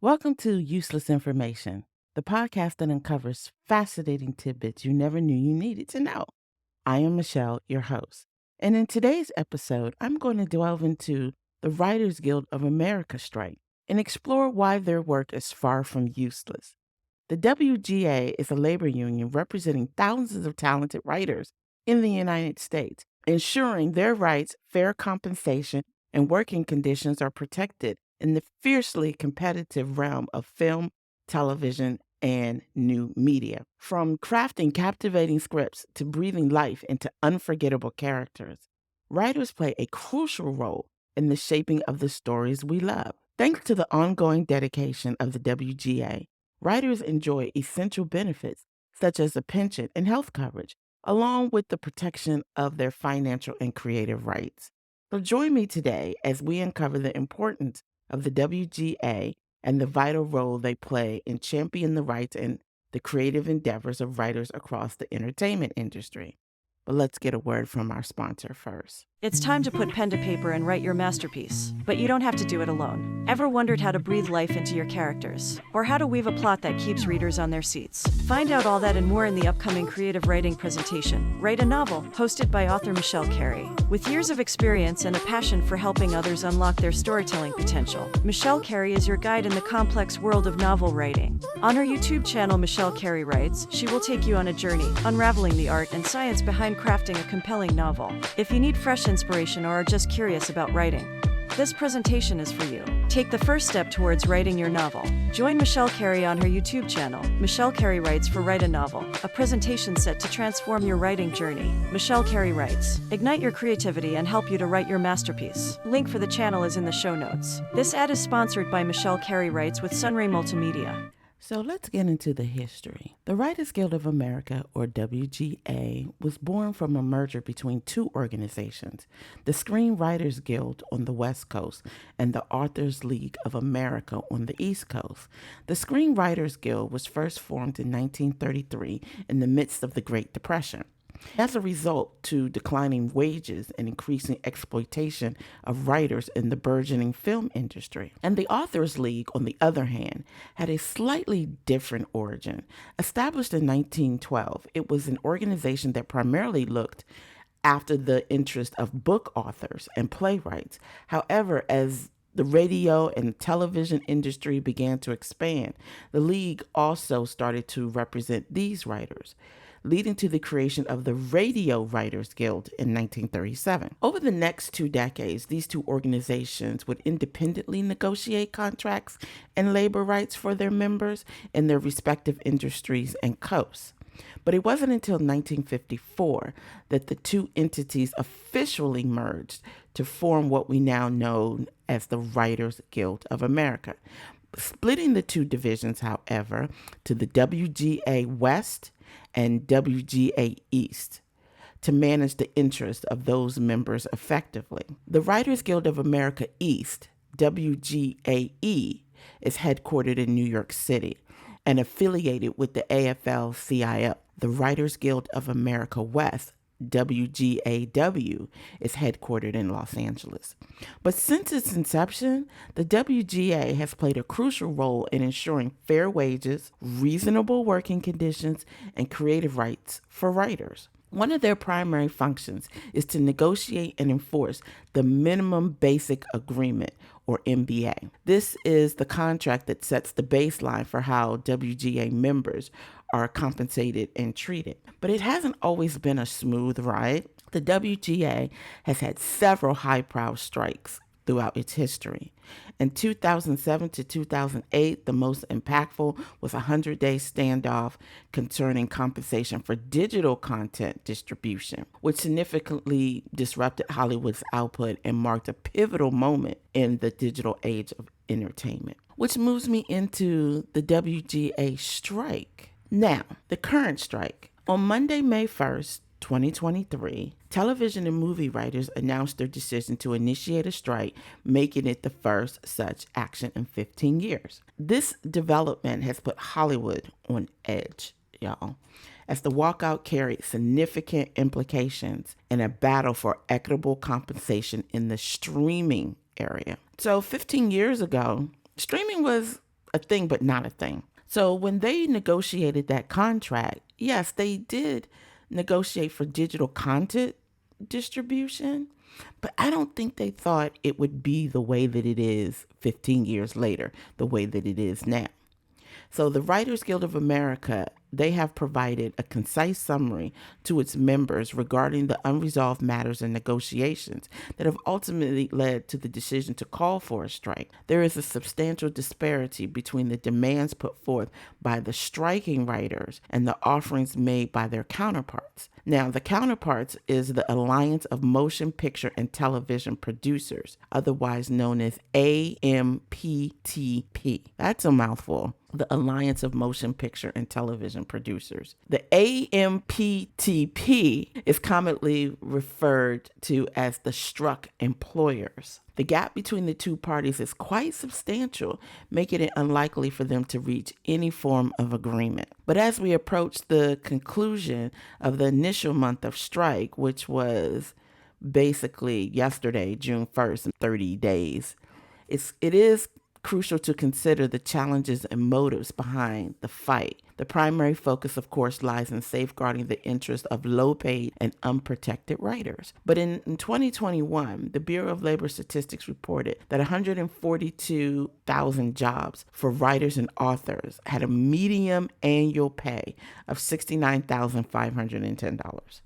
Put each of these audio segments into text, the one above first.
Welcome to Useless Information, the podcast that uncovers fascinating tidbits you never knew you needed to know. I am Michelle, your host. And in today's episode, I'm going to delve into the Writers Guild of America strike and explore why their work is far from useless. The WGA is a labor union representing thousands of talented writers in the United States, ensuring their rights, fair compensation, and working conditions are protected in the fiercely competitive realm of film, television, and new media. From crafting captivating scripts to breathing life into unforgettable characters, writers play a crucial role in the shaping of the stories we love. Thanks to the ongoing dedication of the WGA, writers enjoy essential benefits such as a pension and health coverage, along with the protection of their financial and creative rights. So join me today as we uncover the importance of the WGA and the vital role they play in championing the rights and the creative endeavors of writers across the entertainment industry. But let's get a word from our sponsor first. It's time to put pen to paper and write your masterpiece, but you don't have to do it alone. Ever wondered how to breathe life into your characters? Or how to weave a plot that keeps readers on their seats? Find out all that and more in the upcoming creative writing presentation, Write a Novel, hosted by author Michelle Carey. With years of experience and a passion for helping others unlock their storytelling potential, Michelle Carey is your guide in the complex world of novel writing. On her YouTube channel, Michelle Carey Writes, she will take you on a journey, unraveling the art and science behind crafting a compelling novel. If you need fresh inspiration or are just curious about writing, this presentation is for you. Take the first step towards writing your novel. Join Michelle Carey on her YouTube channel, Michelle Carey Writes for Write a Novel, a presentation set to transform your writing journey. Michelle Carey Writes. Ignite your creativity and help you to write your masterpiece. Link for the channel is in the show notes. This ad is sponsored by Michelle Carey Writes with Sunray Multimedia. So let's get into the history. The Writers Guild of America, or WGA, was born from a merger between two organizations, the Screenwriters Guild on the West Coast and the Authors League of America on the East Coast. The Screenwriters Guild was first formed in 1933 in the midst of the Great Depression. As a result to declining wages and increasing exploitation of writers in the burgeoning film industry. And the Authors League, on the other hand, had a slightly different origin. Established in 1912, it was an organization that primarily looked after the interest of book authors and playwrights. However, as the radio and television industry began to expand, the League also started to represent these writers, leading to the creation of the Radio Writers Guild in 1937. Over the next 2 decades, these two organizations would independently negotiate contracts and labor rights for their members in their respective industries and coasts. But it wasn't until 1954 that the two entities officially merged to form what we now know as the Writers Guild of America. Splitting the two divisions, however, to the WGA West and WGA East to manage the interests of those members effectively. The Writers Guild of America East, WGAE, is headquartered in New York City and affiliated with the AFL-CIO. The Writers Guild of America West, WGAW, is headquartered in Los Angeles. But since its inception, the WGA has played a crucial role in ensuring fair wages, reasonable working conditions, and creative rights for writers. One of their primary functions is to negotiate and enforce the Minimum Basic Agreement, or MBA. This is the contract that sets the baseline for how WGA members are compensated and treated. But it hasn't always been a smooth ride. The WGA has had several high-profile strikes throughout its history. In 2007 to 2008, the most impactful was a 100-day standoff concerning compensation for digital content distribution, which significantly disrupted Hollywood's output and marked a pivotal moment in the digital age of entertainment. Which moves me into the WGA strike. Now, the current strike. On Monday, May 1st, 2023, television and movie writers announced their decision to initiate a strike, making it the first such action in 15 years. This development has put Hollywood on edge, y'all, as the walkout carried significant implications in a battle for equitable compensation in the streaming area. So 15 years ago, streaming was a thing, but not a thing. So when they negotiated that contract, yes, they did negotiate for digital content distribution, but I don't think they thought it would be the way that it is 15 years later, the way that it is now. So the Writers Guild of America, they have provided a concise summary to its members regarding the unresolved matters and negotiations that have ultimately led to the decision to call for a strike. There is a substantial disparity between the demands put forth by the striking writers and the offerings made by their counterparts. Now, the counterparts is the Alliance of Motion Picture and Television Producers, otherwise known as AMPTP. That's a mouthful. The Alliance of Motion Picture and Television Producers. The AMPTP is commonly referred to as the struck employers. The gap between the two parties is quite substantial, making it unlikely for them to reach any form of agreement. But as we approach the conclusion of the initial month of strike, which was basically yesterday, June 1st, in 30 days, it is crucial to consider the challenges and motives behind the fight. The primary focus, of course, lies in safeguarding the interests of low-paid and unprotected writers. But in 2021, the Bureau of Labor Statistics reported that 142,000 jobs for writers and authors had a median annual pay of $69,510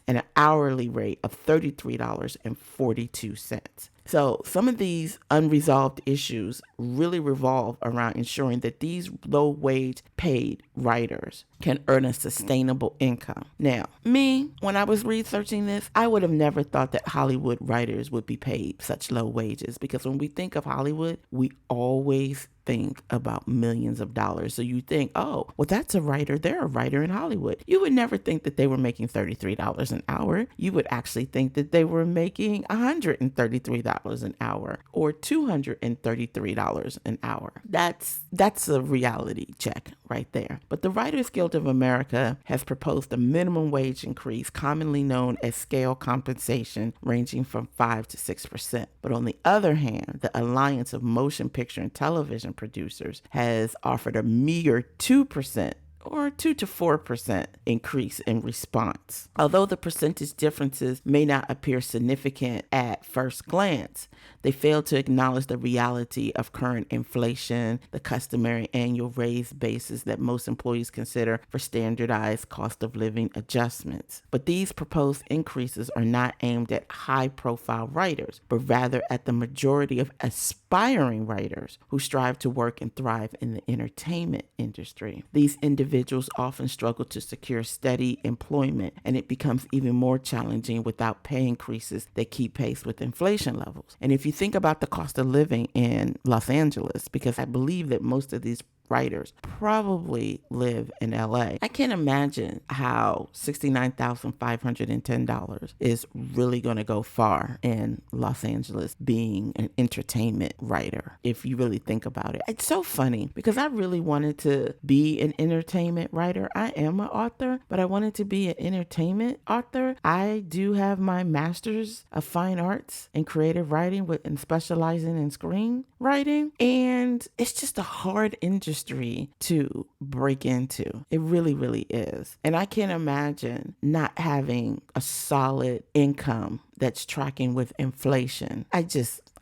and an hourly rate of $33.42. So some of these unresolved issues really revolve around ensuring that these low-wage paid writers can earn a sustainable income. Now, when I was researching this, I would have never thought that Hollywood writers would be paid such low wages, because when we think of Hollywood, we always think about millions of dollars. So you think, oh, well, that's a writer. They're a writer in Hollywood. You would never think that they were making $33 an hour. You would actually think that they were making $133 an hour or $233 an hour. That's a reality check right there. But the Writers Guild of America has proposed a minimum wage increase, commonly known as scale compensation, ranging from 5 to 6%. But on the other hand, the Alliance of Motion Picture and Television Producers has offered a meager 2% or 2 to 4% increase in response. Although the percentage differences may not appear significant at first glance, they fail to acknowledge the reality of current inflation, the customary annual raise basis that most employees consider for standardized cost of living adjustments. But these proposed increases are not aimed at high-profile writers, but rather at the majority of aspiring writers who strive to work and thrive in the entertainment industry. These individuals often struggle to secure steady employment, and it becomes even more challenging without pay increases that keep pace with inflation levels. And if you think about the cost of living in Los Angeles, because I believe that most of these writers probably live in LA. I can't imagine how $69,510 is really going to go far in Los Angeles being an entertainment writer, if you really think about it. It's so funny because I really wanted to be an entertainment writer. I am an author, but I wanted to be an entertainment author. I do have my master's of fine arts in creative writing and specializing in screenwriting, and it's just a hard industry to break into. It really, really is. And I can't imagine not having a solid income that's tracking with inflation. I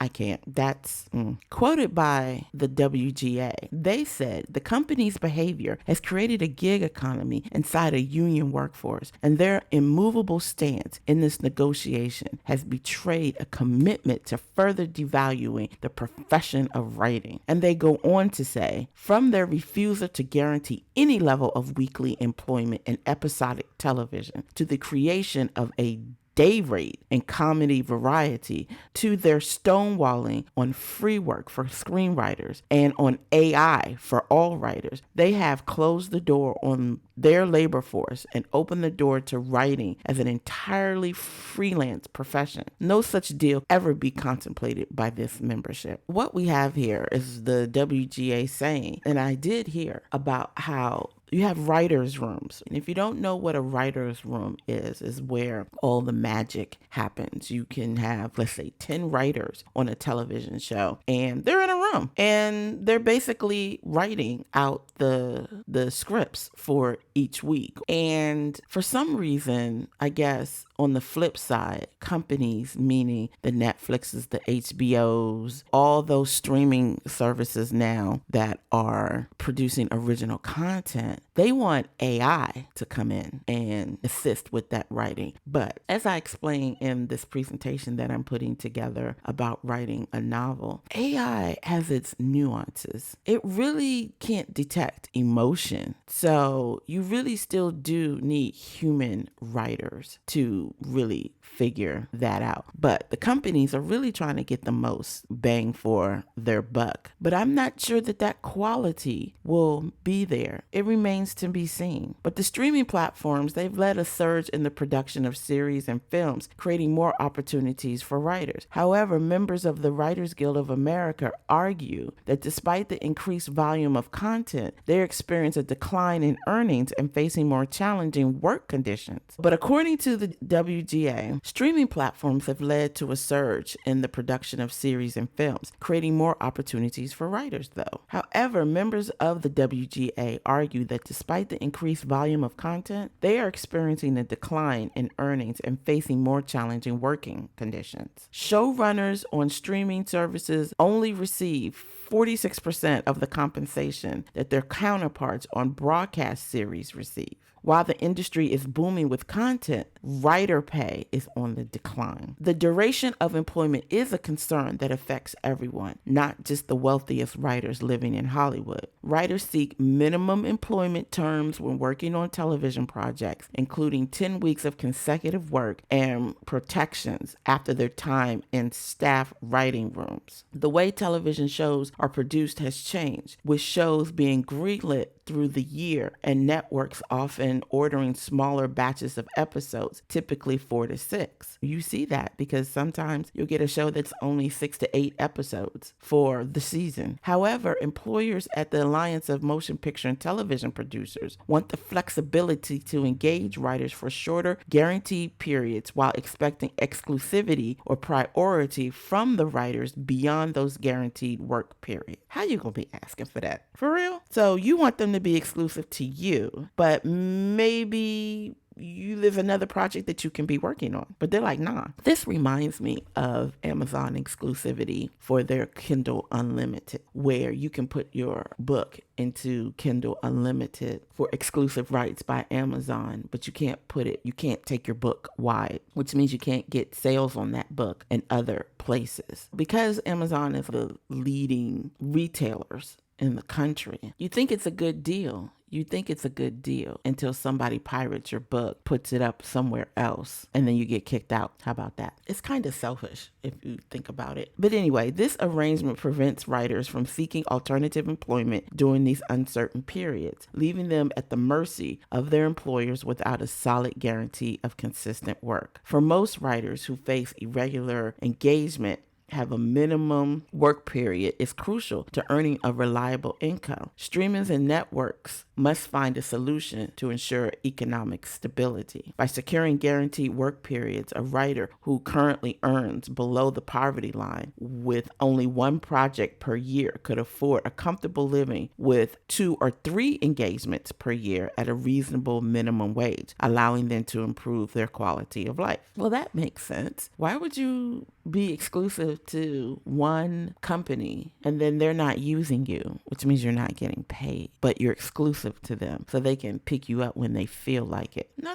can't. That's quoted by the WGA. They said the company's behavior has created a gig economy inside a union workforce, and their immovable stance in this negotiation has betrayed a commitment to further devaluing the profession of writing. And they go on to say, from their refusal to guarantee any level of weekly employment in episodic television to the creation of a day rate and comedy variety, to their stonewalling on free work for screenwriters and on AI for all writers, they have closed the door on their labor force and opened the door to writing as an entirely freelance profession. No such deal ever be contemplated by this membership. What we have here is the WGA saying, and I did hear about how You have writers' rooms. And if you don't know what a writer's room is where all the magic happens. You can have, let's say, 10 writers on a television show, and they're in a room and they're basically writing out the scripts for each week. And for some reason, I guess on the flip side, companies, meaning the Netflixes, the HBOs, all those streaming services now that are producing original content, they want AI to come in and assist with that writing. But as I explained in this presentation that I'm putting together about writing a novel, AI has its nuances. It really can't detect emotion. So you really still do need human writers to really figure that out. But the companies are really trying to get the most bang for their buck. But I'm not sure that quality will be there. It remains to be seen. But the streaming platforms, they've led a surge in the production of series and films, creating more opportunities for writers. However, members of the Writers Guild of America argue that despite the increased volume of content, they experience a decline in earnings and facing more challenging work conditions. But according to the WGA, streaming platforms have led to a surge in the production of series and films, creating more opportunities for writers, though. However, members of the WGA argue that despite the increased volume of content, they are experiencing a decline in earnings and facing more challenging working conditions. Showrunners on streaming services only receive 46% of the compensation that their counterparts on broadcast series receive. While the industry is booming with content, writer pay is on the decline. The duration of employment is a concern that affects everyone, not just the wealthiest writers living in Hollywood. Writers seek minimum employment terms when working on television projects, including 10 weeks of consecutive work and protections after their time in staff writing rooms. The way television shows are produced has changed, with shows being greenlit through the year and networks often ordering smaller batches of episodes, typically 4 to 6. You see that because sometimes you'll get a show that's only 6 to 8 episodes for the season. However, employers at the Alliance of Motion Picture and Television Producers want the flexibility to engage writers for shorter, guaranteed periods while expecting exclusivity or priority from the writers beyond those guaranteed work periods. How you gonna be asking for that? For real? So you want them to be exclusive to you, but maybe there's another project that you can be working on. But they're like, nah. This reminds me of Amazon exclusivity for their Kindle Unlimited, where you can put your book into Kindle Unlimited for exclusive rights by Amazon, but you can't take your book wide, which means you can't get sales on that book in other places. Because Amazon is the leading retailers in the country, you think it's a good deal. You think it's a good deal until somebody pirates your book, puts it up somewhere else, and then you get kicked out. How about that? It's kind of selfish if you think about it. But anyway, this arrangement prevents writers from seeking alternative employment during these uncertain periods, leaving them at the mercy of their employers without a solid guarantee of consistent work. For most writers who face irregular engagement, have a minimum work period is crucial to earning a reliable income. Streamers and networks must find a solution to ensure economic stability. By securing guaranteed work periods, a writer who currently earns below the poverty line with only one project per year could afford a comfortable living with 2 or 3 engagements per year at a reasonable minimum wage, allowing them to improve their quality of life. Well, that makes sense. Why would you be exclusive to one company and then they're not using you, which means you're not getting paid, but you're exclusive to them so they can pick you up when they feel like it? No.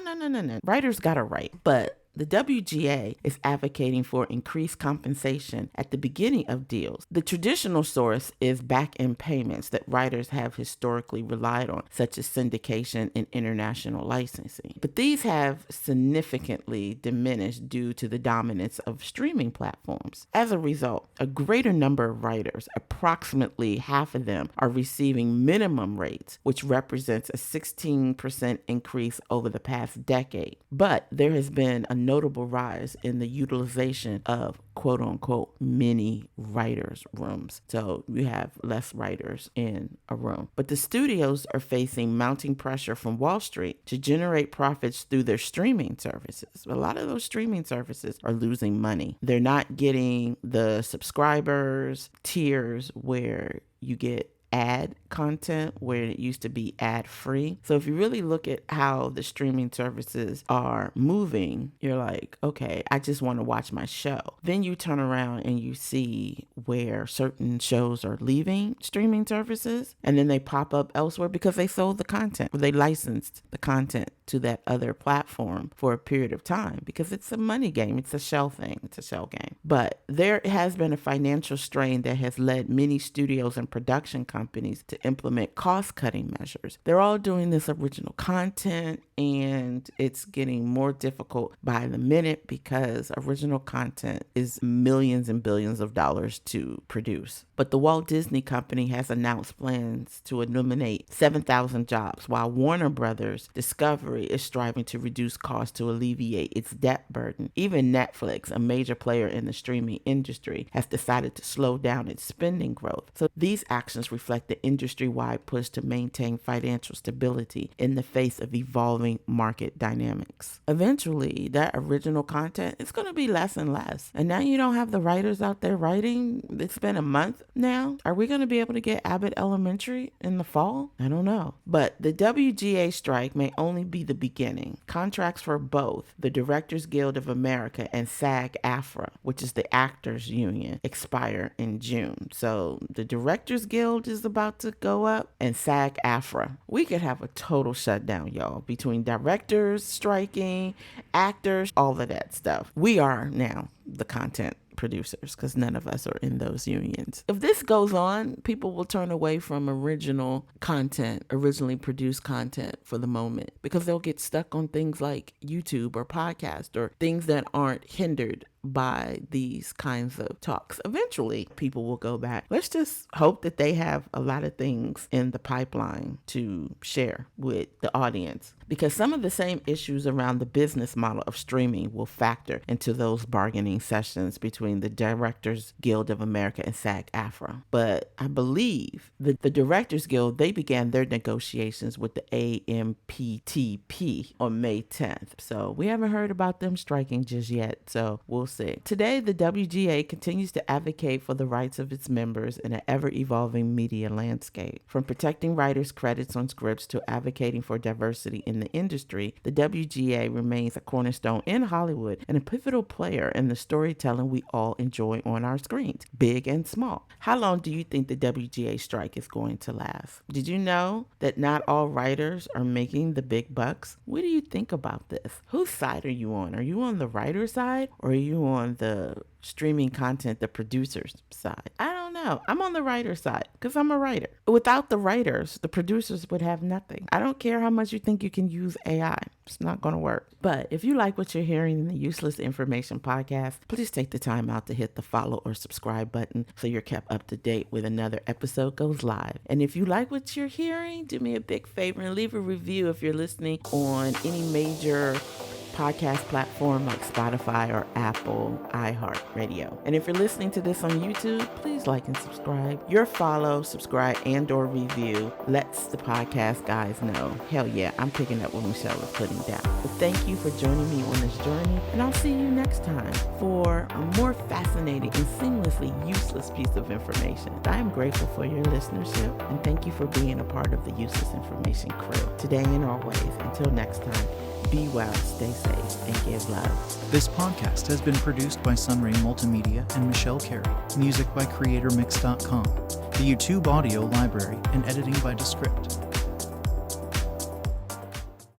Writers gotta write, but the WGA is advocating for increased compensation at the beginning of deals. The traditional source is back-end payments that writers have historically relied on, such as syndication and international licensing. But these have significantly diminished due to the dominance of streaming platforms. As a result, a greater number of writers, approximately half of them, are receiving minimum rates, which represents a 16% increase over the past decade. But there has been a notable rise in the utilization of quote unquote mini writers' rooms. So you have less writers in a room. But the studios are facing mounting pressure from Wall Street to generate profits through their streaming services. A lot of those streaming services are losing money. They're not getting the subscribers tiers where you get ad content where it used to be ad free. So if you really look at how the streaming services are moving, you're like, okay, I just want to watch my show. Then you turn around and you see where certain shows are leaving streaming services and then they pop up elsewhere because they sold the content or they licensed the content to that other platform for a period of time because it's a money game. It's a shell thing. It's a shell game. But there has been a financial strain that has led many studios and production companies to implement cost-cutting measures. They're all doing this original content and it's getting more difficult by the minute because original content is millions and billions of dollars to produce. But the Walt Disney Company has announced plans to eliminate 7,000 jobs, while Warner Brothers Discovery is striving to reduce costs to alleviate its debt burden. Even Netflix, a major player in the streaming industry, has decided to slow down its spending growth. So these actions reflect the industry-wide push to maintain financial stability in the face of evolving market dynamics. Eventually, that original content is going to be less and less. And now you don't have the writers out there writing. It's been a month now. Are we going to be able to get Abbott Elementary in the fall? I don't know. But the WGA strike may only be the beginning. Contracts for both the Directors Guild of America and SAG-AFTRA, which is the actors union, expire in June. So the Directors Guild is about to go up and SAG-AFTRA. We could have a total shutdown, y'all, between directors striking, actors, all of that stuff. We are now the content producers because none of us are in those unions. If this goes on, people will turn away from original content, originally produced content for the moment because they'll get stuck on things like YouTube or podcast or things that aren't hindered by these kinds of talks. Eventually, people will go back. Let's just hope that they have a lot of things in the pipeline to share with the audience because some of the same issues around the business model of streaming will factor into those bargaining sessions between the Directors Guild of America and SAG-AFTRA. But I believe the Directors Guild, they began their negotiations with the AMPTP on May 10th. So we haven't heard about them striking just yet. So we'll see. Today, the WGA continues to advocate for the rights of its members in an ever-evolving media landscape. From protecting writers' credits on scripts to advocating for diversity in the industry, the WGA remains a cornerstone in Hollywood and a pivotal player in the storytelling we all enjoy on our screens, big and small. How long do you think the WGA strike is going to last? Did you know that not all writers are making the big bucks? What do you think about this? Whose side are you on? Are you on the writer's side or are you on the streaming content, the producer's side? I don't know. I'm on the writer's side because I'm a writer. Without the writers, the producers would have nothing. I don't care how much you think you can use AI. It's not going to work. But if you like what you're hearing in the Useless Information Podcast, please take the time out to hit the follow or subscribe button so you're kept up to date when another episode goes live. And if you like what you're hearing, do me a big favor and leave a review if you're listening on any major podcast platform like Spotify or Apple, iHeartRadio. And if you're listening to this on YouTube, please like and subscribe. Your follow, subscribe, and or review lets the podcast guys know, hell yeah, I'm picking up what Michelle is putting down. But thank you for joining me on this journey, and I'll see you next time for a more fascinating and seamlessly useless piece of information. I am grateful for your listenership, and thank you for being a part of the Useless Information crew. Today and always, until next time, be well, stay safe, and give love. This podcast has been produced by Sunray Multimedia and Michelle Carey. Music by CreatorMix.com. The YouTube audio library and editing by Descript.